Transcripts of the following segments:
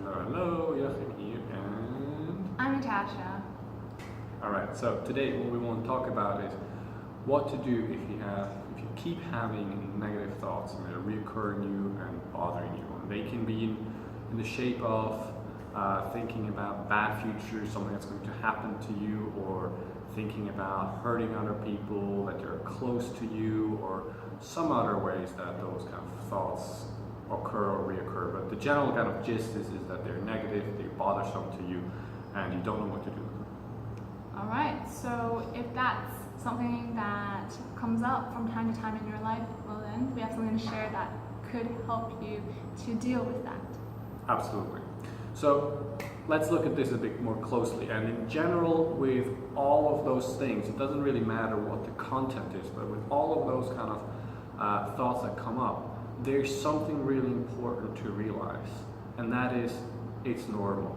Hello, Jachym here, and I'm Natasha. Alright, so today what we want to talk about is what to do if you keep having negative thoughts and they're reoccurring you and bothering you. And they can be in the shape of thinking about bad future, something that's going to happen to you, or thinking about hurting other people, that they're close to you, or some other ways that those kind of thoughts occur or reoccur. But the general kind of gist is that they're negative, they're bothersome to you, and you don't know what to do with them. All right, so if that's something that comes up from time to time in your life, well then we have something to share that could help you to deal with that. Absolutely. So let's look at this a bit more closely. And in general, with all of those things, it doesn't really matter what the content is, but with all of those kind of thoughts that come up, there's something really important to realize, and that is it's normal.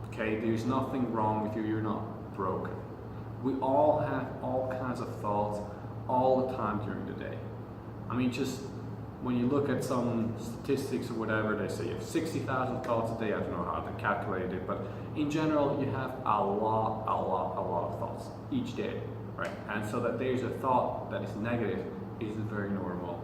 Okay, there's nothing wrong with you, you're not broken. We all have all kinds of thoughts all the time during the day. I mean, just when you look at some statistics or whatever, they say you have 60,000 thoughts a day. I don't know how they calculate it, but in general, you have a lot of thoughts each day, right? And so that there's a thought that is negative is very normal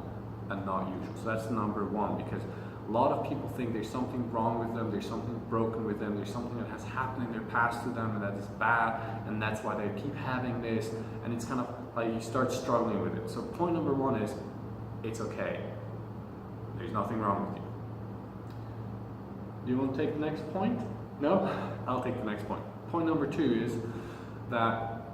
and not usual. So that's number one, because a lot of people think there's something wrong with them, there's something broken with them, there's something that has happened in their past to them and that is bad, and that's why they keep having this, and it's kind of like you start struggling with it. So point number one is, it's okay. There's nothing wrong with you. Do you want to take the next point? No? I'll take the next point. Point number two is that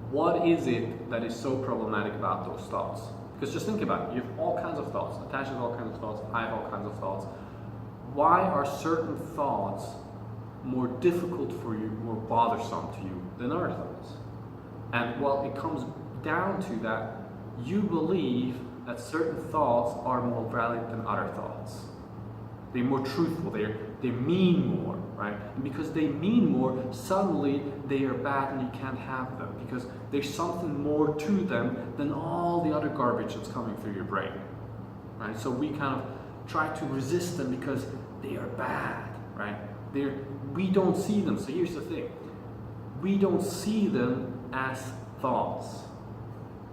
what is it that is so problematic about those thoughts? Because just think about it. You have all kinds of thoughts. Natasha has all kinds of thoughts. I have all kinds of thoughts. Why are certain thoughts more difficult for you, more bothersome to you than other thoughts? And well, it comes down to that you believe that certain thoughts are more valid than other thoughts. They're more truthful, they mean more, right? And because they mean more, suddenly they are bad and you can't have them, because there's something more to them than all the other garbage that's coming through your brain, right? So we kind of try to resist them because they are bad, right? We don't see them. So here's the thing. We don't see them as thoughts.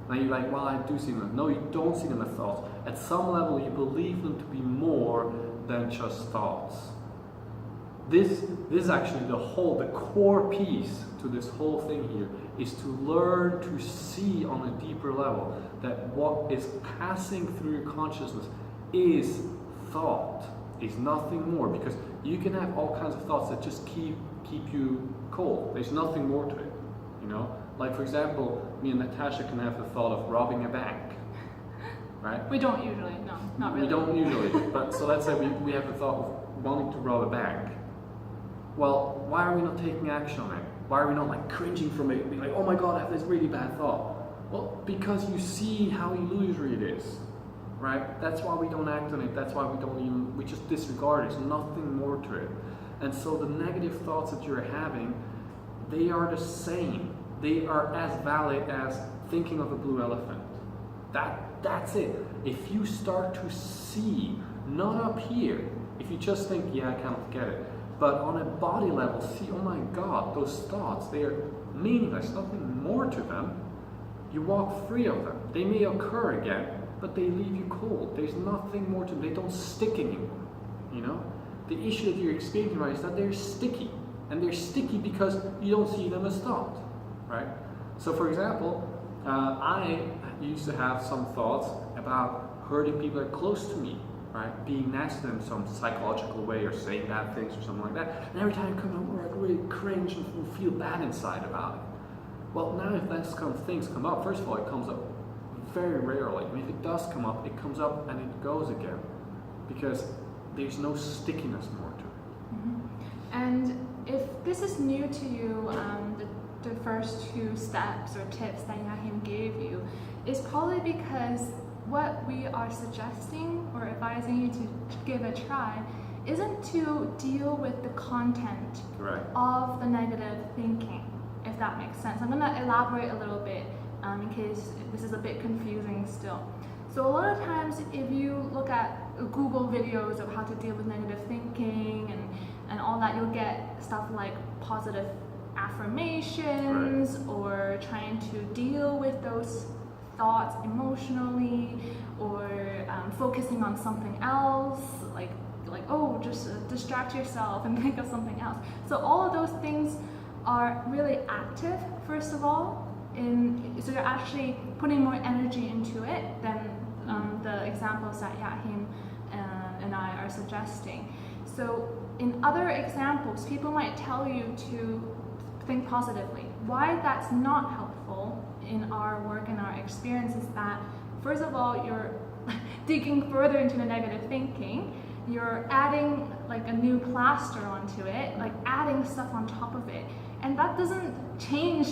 Now you're like, well, I do see them. No, you don't see them as thoughts. At some level, you believe them to be more than just thoughts. This is actually the core piece to this whole thing here, is to learn to see on a deeper level that what is passing through your consciousness is thought, is nothing more, because you can have all kinds of thoughts that just keep you cold. There's nothing more to it, you know? Like, for example, me and Natasha can have the thought of robbing a bank, right? We don't usually, no, not really. We don't usually, but so let's say we have the thought of wanting to rob a bank. Well, why are we not taking action on it? Why are we not like cringing from it, being like, oh my God, I have this really bad thought? Well, because you see how illusory it is, right? That's why we don't act on it. That's why we just disregard it. There's nothing more to it. And so the negative thoughts that you're having, they are the same. They are as valid as thinking of a blue elephant. That's it. If you start to see, not up here, if you just think, yeah, I kind of get it, but on a body level, see, oh my God, those thoughts, they are meaningless, nothing more to them. You walk free of them. They may occur again, but they leave you cold. There's nothing more to them. They don't stick anymore, you know? The issue that you're experiencing right is that they're sticky. And they're sticky because you don't see them as thought. Right? So for example, I used to have some thoughts about hurting people that are close to me, right? Being nasty to them in some psychological way, or saying bad things or something like that. And every time it comes up, I really cringe and feel bad inside about it. Well, now if those kind of things come up, first of all, it comes up very rarely. I mean, if it does come up, it comes up and it goes again, because there's no stickiness more to it. Mm-hmm. And if this is new to you, the first two steps or tips that Jachym gave you is probably because what we are suggesting or advising you to give a try isn't to deal with the content of the negative thinking, if that makes sense. I'm going to elaborate a little bit in case this is a bit confusing still. So a lot of times if you look at Google videos of how to deal with negative thinking and all that, you'll get stuff like positive affirmations, or trying to deal with those thoughts emotionally, or focusing on something else, like oh, just distract yourself and think of something else. So all of those things are really active, first of all, so you're actually putting more energy into it than the examples that Jachym and I are suggesting. So in other examples, people might tell you to think positively. Why that's not helpful in our work and our experience is that, first of all, you're digging further into the negative thinking. You're adding like a new plaster onto it, like adding stuff on top of it. And that doesn't change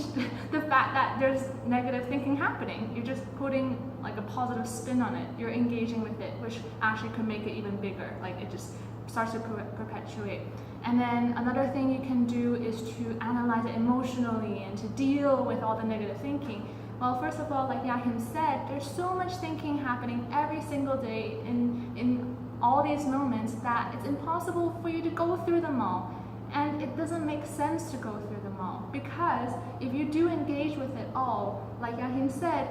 the fact that there's negative thinking happening. You're just putting like a positive spin on it. You're engaging with it, which actually could make it even bigger. Like it just starts to perpetuate. And then another thing you can do is to analyze it emotionally and to deal with all the negative thinking. Well, first of all, like Jachym said, there's so much thinking happening every single day in all these moments that it's impossible for you to go through them all. And it doesn't make sense to go through them all, because if you do engage with it all, like Jachym said,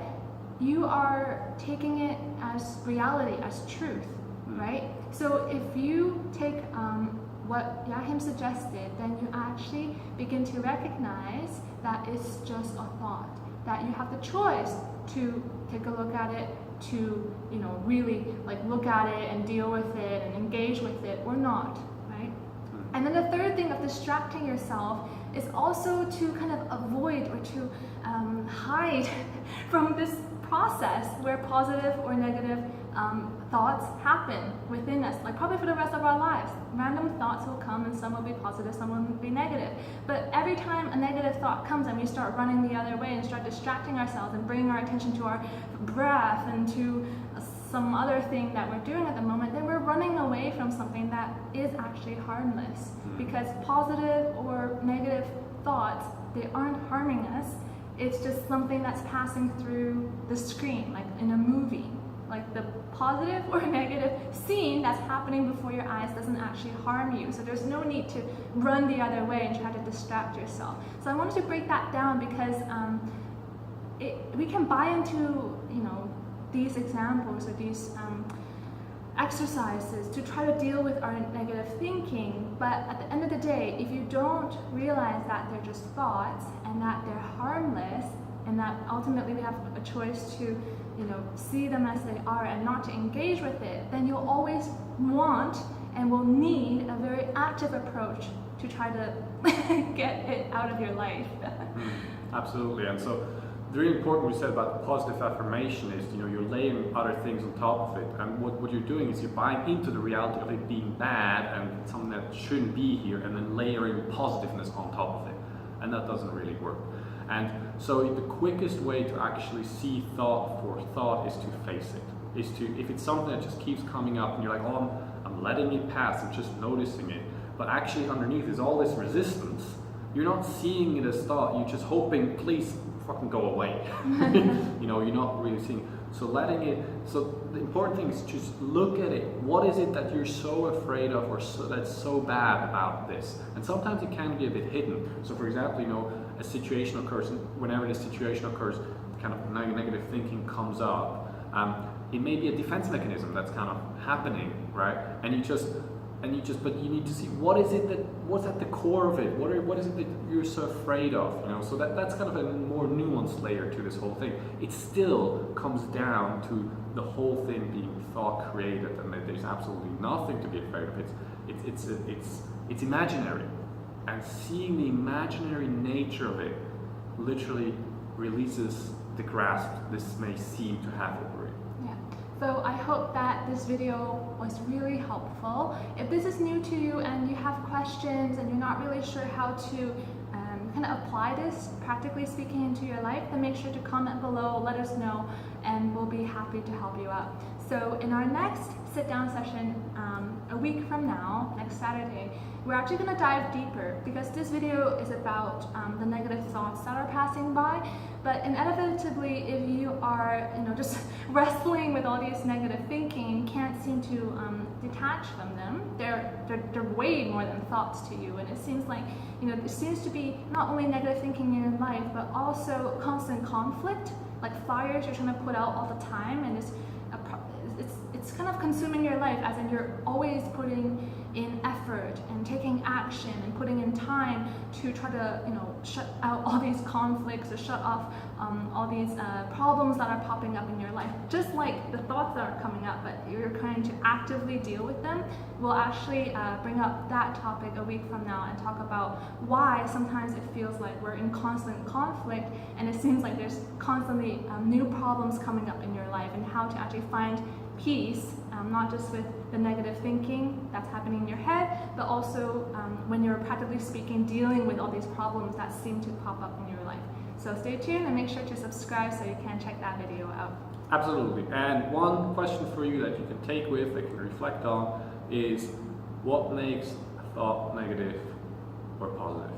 you are taking it as reality, as truth, right? So if you take what Jachym suggested, then you actually begin to recognize that it's just a thought, that you have the choice to take a look at it, to really like look at it and deal with it and engage with it, or not, right? And then the third thing of distracting yourself is also to kind of avoid or to hide from this process where positive or negative thoughts happen within us, like probably for the rest of our lives. Random thoughts will come, and some will be positive, some will be negative. But every time a negative thought comes and we start running the other way and start distracting ourselves and bringing our attention to our breath and to some other thing that we're doing at the moment, then we're running away from something that is actually harmless. Because positive or negative thoughts, they aren't harming us. It's just something that's passing through the screen, like in a movie. Like the positive or negative scene that's happening before your eyes doesn't actually harm you. So there's no need to run the other way and try to distract yourself. So I wanted to break that down because we can buy into these examples or these exercises to try to deal with our negative thinking, but at the end of the day, if you don't realize that they're just thoughts and that they're harmless, and that ultimately we have a choice to see them as they are and not to engage with it, then you'll always want and will need a very active approach to try to get it out of your life. Absolutely. And so the really important we said about the positive affirmation is you're laying other things on top of it, and what you're doing is you're buying into the reality of it being bad and something that shouldn't be here, and then layering positiveness on top of it, and that doesn't really work. And so the quickest way to actually see thought for thought is to face it. Is to, if it's something that just keeps coming up and you're like, oh, I'm letting it pass, I'm just noticing it, but actually underneath is all this resistance, you're not seeing it as thought, you're just hoping, please fucking go away. You're not really seeing it. So so the important thing is just look at it. What is it that you're so afraid of, or that's so bad about this? And sometimes it can be a bit hidden. So for example, a situation occurs, and whenever this situation occurs, kind of negative thinking comes up. It may be a defense mechanism that's kind of happening, right? But you need to see what's at the core of it. What is it that you're so afraid of? So that's kind of a more nuanced layer to this whole thing. It still comes down to the whole thing being thought created, and that there's absolutely nothing to be afraid of. It's imaginary. And seeing the imaginary nature of it literally releases the grasp this may seem to have over it. Yeah. So I hope that this video was really helpful. If this is new to you and you have questions and you're not really sure how to kind of apply this, practically speaking, into your life, then make sure to comment below, let us know, and we'll be happy to help you out. So in our next sit-down session a week from now, next Saturday, we're actually going to dive deeper, because this video is about the negative thoughts that are passing by. But inevitably, if you are just wrestling with all these negative thinking, can't seem to detach from them, they're way more than thoughts to you. And it seems like there seems to be not only negative thinking in your life, but also constant conflict, like fires you're trying to put out all the time, and it's kind of consuming your life, as in you're always putting in effort and taking action and putting in time to try to shut out all these conflicts or shut off all these problems that are popping up in your life. Just like the thoughts that are coming up, but you're trying to actively deal with them. We'll actually bring up that topic a week from now and talk about why sometimes it feels like we're in constant conflict, and it seems like there's constantly new problems coming up in your life, and how to actually find peace, not just with the negative thinking that's happening in your head, but also when you're practically speaking dealing with all these problems that seem to pop up in your life. So stay tuned and make sure to subscribe so you can check that video out. Absolutely. And one question for you that you can take with, that you can reflect on, is what makes a thought negative or positive?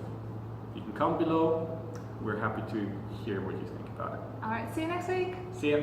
You can comment below. We're happy to hear what you think about it. All right, see you next week. See ya.